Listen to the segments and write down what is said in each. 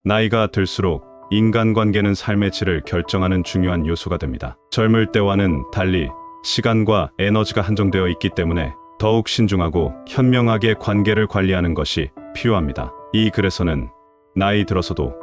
나이가 들수록 인간관계는 삶의 질을 결정하는 중요한 요소가 됩니다. 젊을 때와는 달리 시간과 에너지가 한정되어 있기 때문에 더욱 신중하고 현명하게 관계를 관리하는 것이 필요합니다. 이 글에서는 나이 들어서도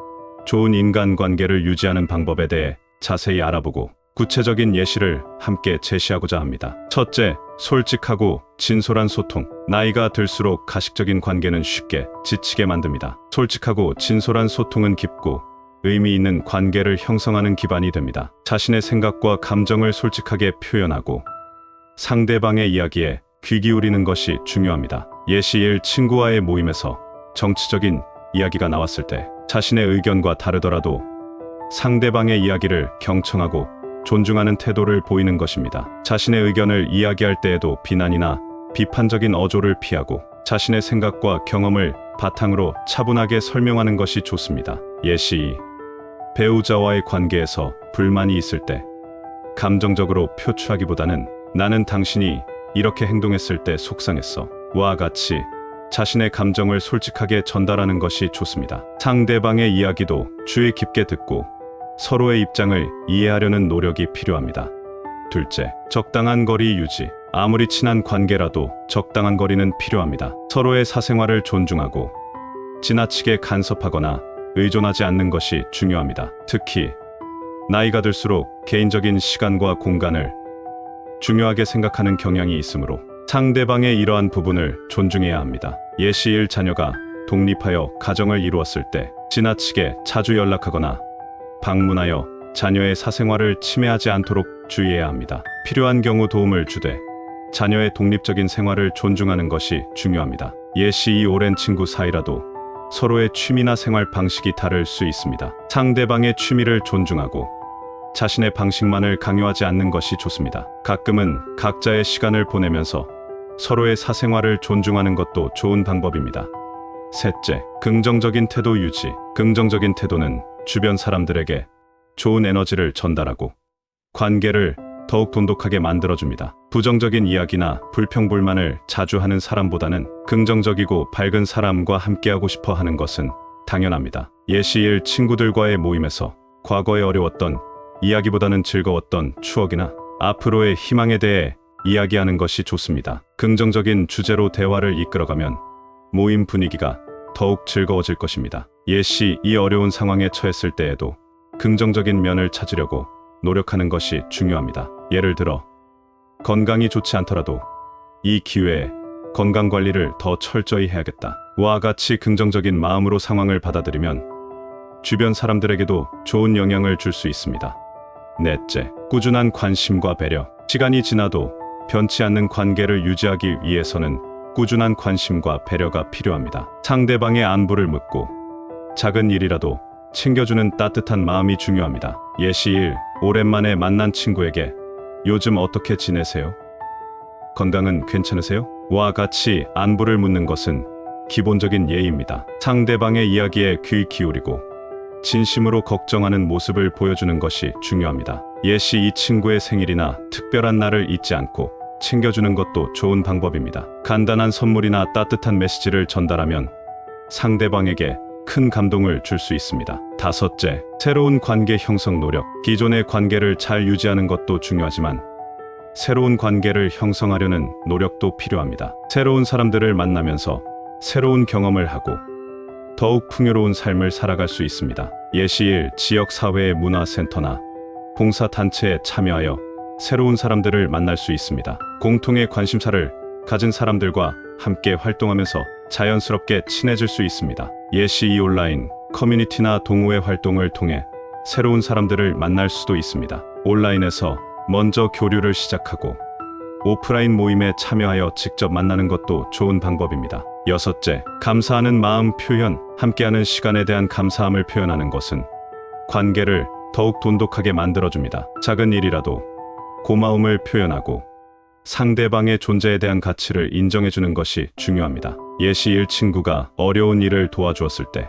좋은 인간관계를 유지하는 방법에 대해 자세히 알아보고 구체적인 예시를 함께 제시하고자 합니다. 첫째, 솔직하고 진솔한 소통. 나이가 들수록 가식적인 관계는 쉽게 지치게 만듭니다. 솔직하고 진솔한 소통은 깊고 의미 있는 관계를 형성하는 기반이 됩니다. 자신의 생각과 감정을 솔직하게 표현하고 상대방의 이야기에 귀 기울이는 것이 중요합니다. 예시 1, 친구와의 모임에서 정치적인 이야기가 나왔을 때 자신의 의견과 다르더라도 상대방의 이야기를 경청하고 존중하는 태도를 보이는 것입니다. 자신의 의견을 이야기할 때에도 비난이나 비판적인 어조를 피하고 자신의 생각과 경험을 바탕으로 차분하게 설명하는 것이 좋습니다. 예시 2, 배우자와의 관계에서 불만이 있을 때 감정적으로 표출하기보다는 나는 당신이 이렇게 행동했을 때 속상했어 와 같이 자신의 감정을 솔직하게 전달하는 것이 좋습니다. 상대방의 이야기도 주의 깊게 듣고 서로의 입장을 이해하려는 노력이 필요합니다. 둘째, 적당한 거리 유지. 아무리 친한 관계라도 적당한 거리는 필요합니다. 서로의 사생활을 존중하고 지나치게 간섭하거나 의존하지 않는 것이 중요합니다. 특히 나이가 들수록 개인적인 시간과 공간을 중요하게 생각하는 경향이 있으므로 상대방의 이러한 부분을 존중해야 합니다. 예시 1, 자녀가 독립하여 가정을 이루었을 때 지나치게 자주 연락하거나 방문하여 자녀의 사생활을 침해하지 않도록 주의해야 합니다. 필요한 경우 도움을 주되 자녀의 독립적인 생활을 존중하는 것이 중요합니다. 예시 2, 오랜 친구 사이라도 서로의 취미나 생활 방식이 다를 수 있습니다. 상대방의 취미를 존중하고 자신의 방식만을 강요하지 않는 것이 좋습니다. 가끔은 각자의 시간을 보내면서 서로의 사생활을 존중하는 것도 좋은 방법입니다. 셋째, 긍정적인 태도 유지. 긍정적인 태도는 주변 사람들에게 좋은 에너지를 전달하고 관계를 더욱 돈독하게 만들어줍니다. 부정적인 이야기나 불평불만을 자주 하는 사람보다는 긍정적이고 밝은 사람과 함께하고 싶어 하는 것은 당연합니다. 예시 1, 친구들과의 모임에서 과거에 어려웠던 이야기보다는 즐거웠던 추억이나 앞으로의 희망에 대해 이야기하는 것이 좋습니다. 긍정적인 주제로 대화를 이끌어가면 모임 분위기가 더욱 즐거워질 것입니다. 예시 2, 어려운 상황에 처했을 때에도 긍정적인 면을 찾으려고 노력하는 것이 중요합니다. 예를 들어 건강이 좋지 않더라도 이 기회에 건강관리를 더 철저히 해야겠다 와 같이 긍정적인 마음으로 상황을 받아들이면 주변 사람들에게도 좋은 영향을 줄 수 있습니다. 넷째, 꾸준한 관심과 배려. 시간이 지나도 변치 않는 관계를 유지하기 위해서는 꾸준한 관심과 배려가 필요합니다. 상대방의 안부를 묻고 작은 일이라도 챙겨주는 따뜻한 마음이 중요합니다. 예시 1, 오랜만에 만난 친구에게 요즘 어떻게 지내세요? 건강은 괜찮으세요? 와 같이 안부를 묻는 것은 기본적인 예의입니다. 상대방의 이야기에 귀 기울이고 진심으로 걱정하는 모습을 보여주는 것이 중요합니다. 예시 2, 친구의 생일이나 특별한 날을 잊지 않고 챙겨주는 것도 좋은 방법입니다. 간단한 선물이나 따뜻한 메시지를 전달하면 상대방에게 큰 감동을 줄 수 있습니다. 다섯째, 새로운 관계 형성 노력. 기존의 관계를 잘 유지하는 것도 중요하지만 새로운 관계를 형성하려는 노력도 필요합니다. 새로운 사람들을 만나면서 새로운 경험을 하고 더욱 풍요로운 삶을 살아갈 수 있습니다. 예시 1, 지역사회의 문화센터나 봉사단체에 참여하여 새로운 사람들을 만날 수 있습니다. 공통의 관심사를 가진 사람들과 함께 활동하면서 자연스럽게 친해질 수 있습니다. 예시 2, 온라인 커뮤니티나 동호회 활동을 통해 새로운 사람들을 만날 수도 있습니다. 온라인에서 먼저 교류를 시작하고 오프라인 모임에 참여하여 직접 만나는 것도 좋은 방법입니다. 여섯째, 감사하는 마음 표현. 함께하는 시간에 대한 감사함을 표현하는 것은 관계를 더욱 돈독하게 만들어줍니다. 작은 일이라도 고마움을 표현하고 상대방의 존재에 대한 가치를 인정해주는 것이 중요합니다. 예시 1, 친구가 어려운 일을 도와주었을 때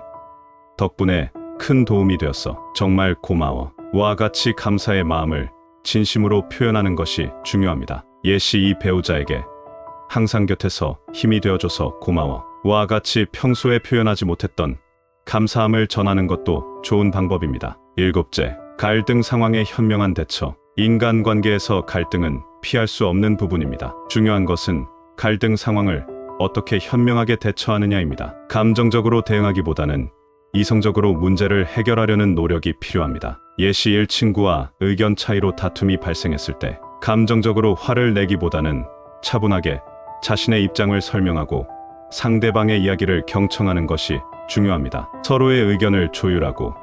덕분에 큰 도움이 되었어. 정말 고마워. 와 같이 감사의 마음을 진심으로 표현하는 것이 중요합니다. 예시 2, 배우자에게 항상 곁에서 힘이 되어줘서 고마워. 와 같이 평소에 표현하지 못했던 감사함을 전하는 것도 좋은 방법입니다. 일곱째, 갈등 상황의 현명한 대처. 인간관계에서 갈등은 피할 수 없는 부분입니다. 중요한 것은 갈등 상황을 어떻게 현명하게 대처하느냐입니다. 감정적으로 대응하기보다는 이성적으로 문제를 해결하려는 노력이 필요합니다. 예시 1, 친구와 의견 차이로 다툼이 발생했을 때 감정적으로 화를 내기보다는 차분하게 자신의 입장을 설명하고 상대방의 이야기를 경청하는 것이 중요합니다. 서로의 의견을 조율하고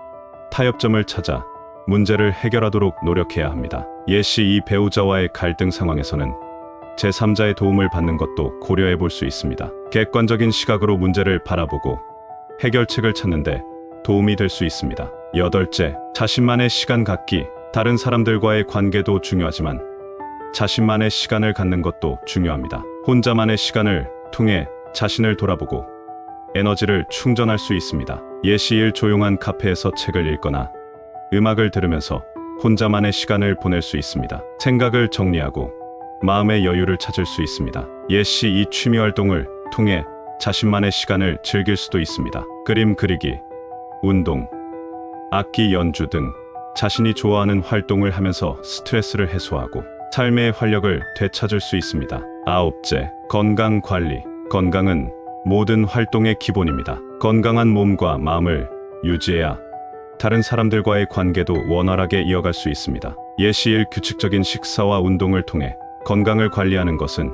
타협점을 찾아 문제를 해결하도록 노력해야 합니다. 예시 2, 배우자와의 갈등 상황에서는 제3자의 도움을 받는 것도 고려해 볼 수 있습니다. 객관적인 시각으로 문제를 바라보고 해결책을 찾는데 도움이 될 수 있습니다. 여덟째, 자신만의 시간 갖기. 다른 사람들과의 관계도 중요하지만 자신만의 시간을 갖는 것도 중요합니다. 혼자만의 시간을 통해 자신을 돌아보고 에너지를 충전할 수 있습니다. 예시 1, 조용한 카페에서 책을 읽거나 음악을 들으면서 혼자만의 시간을 보낼 수 있습니다. 생각을 정리하고 마음의 여유를 찾을 수 있습니다. 예시 2, 취미 활동을 통해 자신만의 시간을 즐길 수도 있습니다. 그림 그리기, 운동, 악기 연주 등 자신이 좋아하는 활동을 하면서 스트레스를 해소하고 삶의 활력을 되찾을 수 있습니다. 아홉째, 건강 관리. 건강은 모든 활동의 기본입니다. 건강한 몸과 마음을 유지해야 다른 사람들과의 관계도 원활하게 이어갈 수 있습니다. 예시 1, 규칙적인 식사와 운동을 통해 건강을 관리하는 것은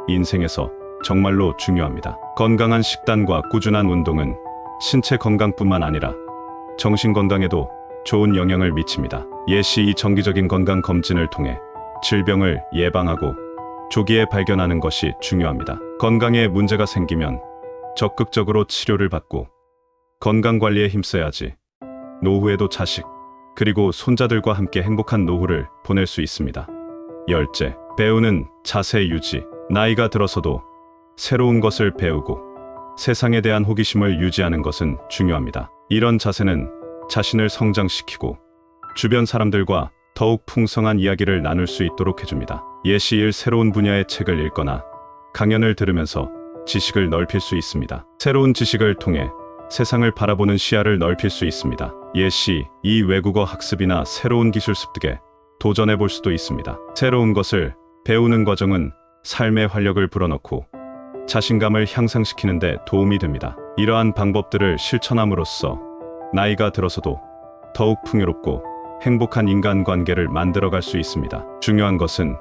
인생에서 정말로 중요합니다. 건강한 식단과 꾸준한 운동은 신체 건강뿐만 아니라 정신 건강에도 좋은 영향을 미칩니다. 예시 2, 정기적인 건강 검진을 통해 질병을 예방하고 조기에 발견하는 것이 중요합니다. 건강에 문제가 생기면 적극적으로 치료를 받고 건강관리에 힘써야지 노후에도 자식, 그리고 손자들과 함께 행복한 노후를 보낼 수 있습니다. 열째, 배우는 자세 유지. 나이가 들어서도 새로운 것을 배우고 세상에 대한 호기심을 유지하는 것은 중요합니다. 이런 자세는 자신을 성장시키고 주변 사람들과 더욱 풍성한 이야기를 나눌 수 있도록 해줍니다. 예시 1, 새로운 분야의 책을 읽거나 강연을 들으면서 지식을 넓힐 수 있습니다. 새로운 지식을 통해 세상을 바라보는 시야를 넓힐 수 있습니다. 예시 2, 외국어 학습이나 새로운 기술 습득에 도전해 볼 수도 있습니다. 새로운 것을 배우는 과정은 삶의 활력을 불어넣고 자신감을 향상시키는 데 도움이 됩니다. 이러한 방법들을 실천함으로써 나이가 들어서도 더욱 풍요롭고 행복한 인간관계를 만들어갈 수 있습니다. 중요한 것은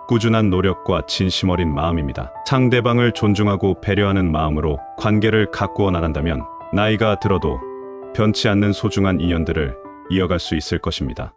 꾸준한 노력과 진심 어린 마음입니다. 상대방을 존중하고 배려하는 마음으로 관계를 가꾸어 나간다면 나이가 들어도 변치 않는 소중한 인연들을 이어갈 수 있을 것입니다.